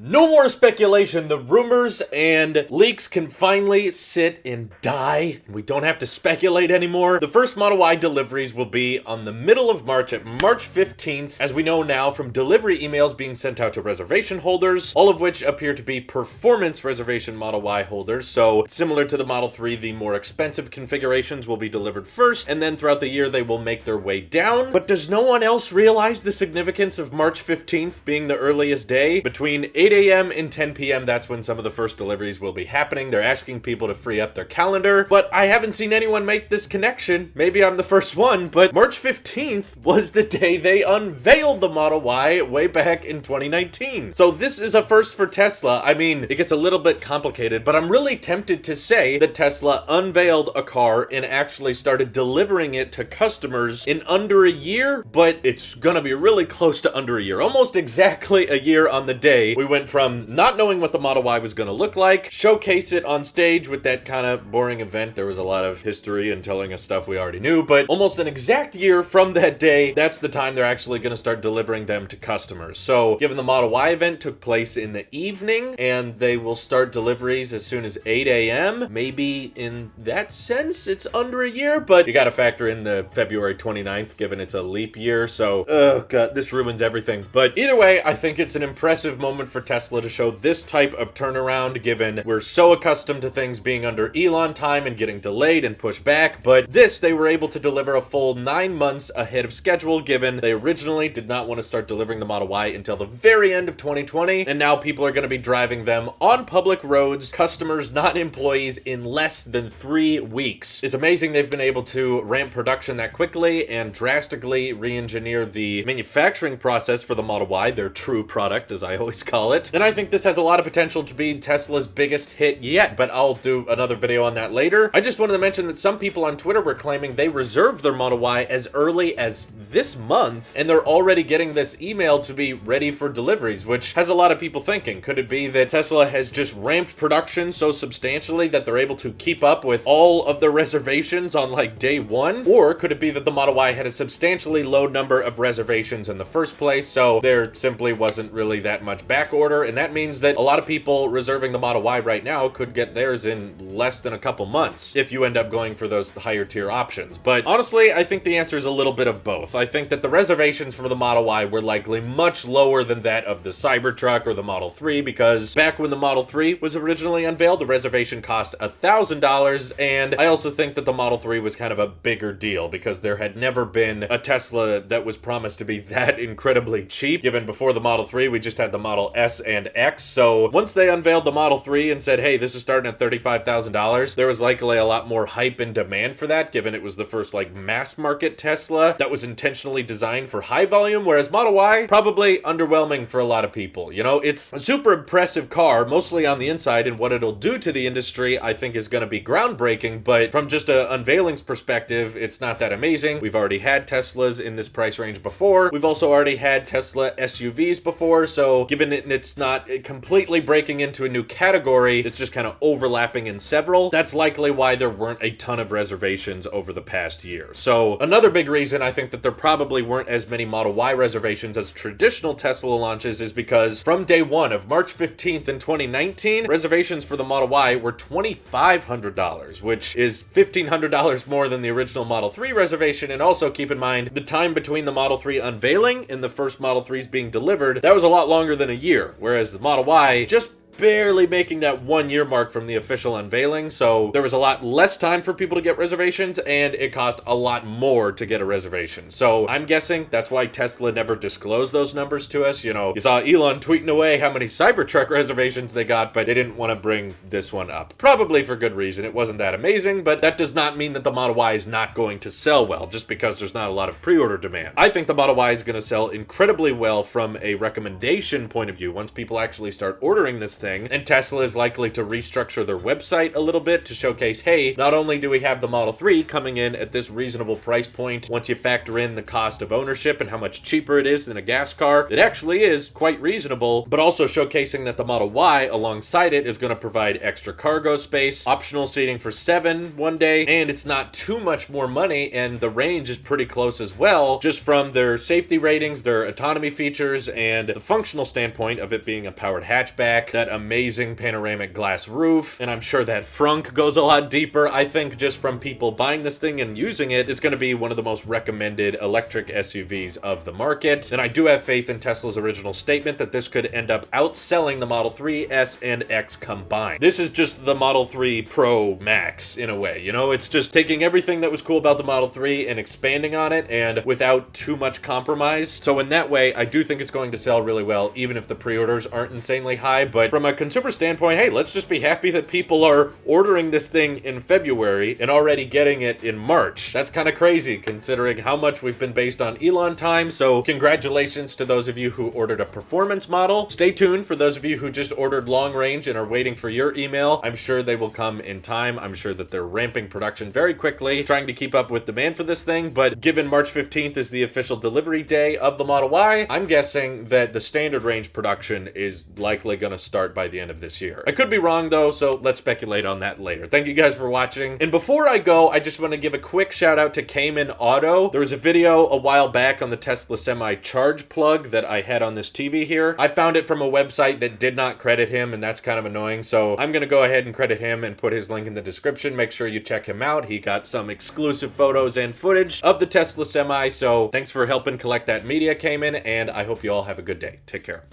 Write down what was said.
No more speculation. The rumors and leaks can finally sit and die. We don't have to speculate anymore. The first Model Y deliveries will be on the middle of March at March 15th, as we know now from delivery emails being sent out to reservation holders, all of which appear to be performance reservation Model Y holders. So similar to the Model 3, the more expensive configurations will be delivered first, and then throughout the year they will make their way down. But does no one else realize the significance of March 15th being the earliest day? Between 8 a.m. and 10 p.m. that's when some of the first deliveries will be happening. They're asking people to free up their calendar, but I haven't seen anyone make this connection. Maybe I'm the first one, but March 15th was the day they unveiled the Model Y way back in 2019. So this is a first for Tesla. I mean, it gets a little bit complicated, but I'm really tempted to say that Tesla unveiled a car and actually started delivering it to customers in under a year, but it's gonna be really close to under a year. Almost exactly a year on the day. We went from not knowing what the Model Y was gonna look like, showcase it on stage with that kind of boring event. There was a lot of history and telling us stuff we already knew, but almost an exact year from that day, that's the time they're actually gonna start delivering them to customers. So given the Model Y event took place in the evening, and they will start deliveries as soon as 8 a.m., maybe in that sense, it's under a year, but you gotta factor in the February 29th, given it's a leap year, so, oh god, this ruins everything. But either way, I think it's an impressive moment for Tesla to show this type of turnaround, given we're so accustomed to things being under Elon time and getting delayed and pushed back, but this, they were able to deliver a full 9 months ahead of schedule, given they originally did not want to start delivering the Model Y until the very end of 2020, and now people are going to be driving them on public roads, customers, not employees, in less than 3 weeks. It's amazing they've been able to ramp production that quickly and drastically re-engineer the manufacturing process for the Model Y, their true product, as I always call it. And I think this has a lot of potential to be Tesla's biggest hit yet, but I'll do another video on that later. I just wanted to mention that some people on Twitter were claiming they reserved their Model Y as early as this month, and they're already getting this email to be ready for deliveries, which has a lot of people thinking. Could it be that Tesla has just ramped production so substantially that they're able to keep up with all of the reservations on like day one? Or could it be that the Model Y had a substantially low number of reservations in the first place, so there simply wasn't really that much back order, and that means that a lot of people reserving the Model Y right now could get theirs in less than a couple months if you end up going for those higher tier options. But honestly, I think the answer is a little bit of both. I think that the reservations for the Model Y were likely much lower than that of the Cybertruck or the Model 3, because back when the Model 3 was originally unveiled, the reservation cost $1,000, and I also think that the Model 3 was kind of a bigger deal because there had never been a Tesla that was promised to be that incredibly cheap, given before the Model 3 we just had the Model S and X. So once they unveiled the Model 3 and said, hey, this is starting at $35,000, there was likely a lot more hype and demand for that, given it was the first like mass market Tesla that was intentionally designed for high volume, whereas Model Y, probably underwhelming for a lot of people. You know, it's a super impressive car, mostly on the inside, and what it'll do to the industry I think is going to be groundbreaking, but from just a unveilings perspective, it's not that amazing. We've already had Teslas in this price range before. We've also already had Tesla SUVs before, so given it's not completely breaking into a new category, it's just kind of overlapping in several, that's likely why there weren't a ton of reservations over the past year. So another big reason I think that there probably weren't as many Model Y reservations as traditional Tesla launches is because from day one of March 15th in 2019, reservations for the Model Y were $2,500, which is $1,500 more than the original Model 3 reservation. And also keep in mind, the time between the Model 3 unveiling and the first Model 3s being delivered, that was a lot longer than a year, whereas the Model Y just barely making that 1 year mark from the official unveiling, so there was a lot less time for people to get reservations, and it cost a lot more to get a reservation. So I'm guessing that's why Tesla never disclosed those numbers to us. You know, you saw Elon tweeting away how many Cybertruck reservations they got, but they didn't want to bring this one up. Probably for good reason. It wasn't that amazing, but that does not mean that the Model Y is not going to sell well, just because there's not a lot of pre-order demand. I think the Model Y is going to sell incredibly well from a recommendation point of view. Once people actually start ordering this thing, and Tesla is likely to restructure their website a little bit to showcase, hey, not only do we have the Model 3 coming in at this reasonable price point, once you factor in the cost of ownership and how much cheaper it is than a gas car, it actually is quite reasonable, but also showcasing that the Model Y alongside it is going to provide extra cargo space, optional seating for 7 one day, and it's not too much more money, and the range is pretty close as well, just from their safety ratings, their autonomy features, and the functional standpoint of it being a powered hatchback, that amazing panoramic glass roof, and I'm sure that frunk goes a lot deeper. I think just from people buying this thing and using it, it's going to be one of the most recommended electric SUVs of the market, and I do have faith in Tesla's original statement that this could end up outselling the Model 3, S, and X combined. This is just the Model 3 Pro Max, in a way, you know? It's just taking everything that was cool about the Model 3 and expanding on it, and without too much compromise. So in that way, I do think it's going to sell really well, even if the pre-orders aren't insanely high. But from a consumer standpoint, hey, let's just be happy that people are ordering this thing in February and already getting it in March. That's kind of crazy, considering how much we've been based on Elon time. So congratulations to those of you who ordered a performance model. Stay tuned for those of you who just ordered long range and are waiting for your email. I'm sure they will come in time. I'm sure that they're ramping production very quickly, trying to keep up with demand for this thing. But given March 15th is the official delivery day of the Model Y, I'm guessing that the standard range production is likely going to start by the end of this year. I could be wrong though, so let's speculate on that later. Thank you guys for watching. And before I go, I just want to give a quick shout out to Cayman Auto. There was a video a while back on the Tesla Semi charge plug that I had on this TV here. I found it from a website that did not credit him, and that's kind of annoying. So I'm going to go ahead and credit him and put his link in the description. Make sure you check him out. He got some exclusive photos and footage of the Tesla Semi. So thanks for helping collect that media, Cayman, and I hope you all have a good day. Take care.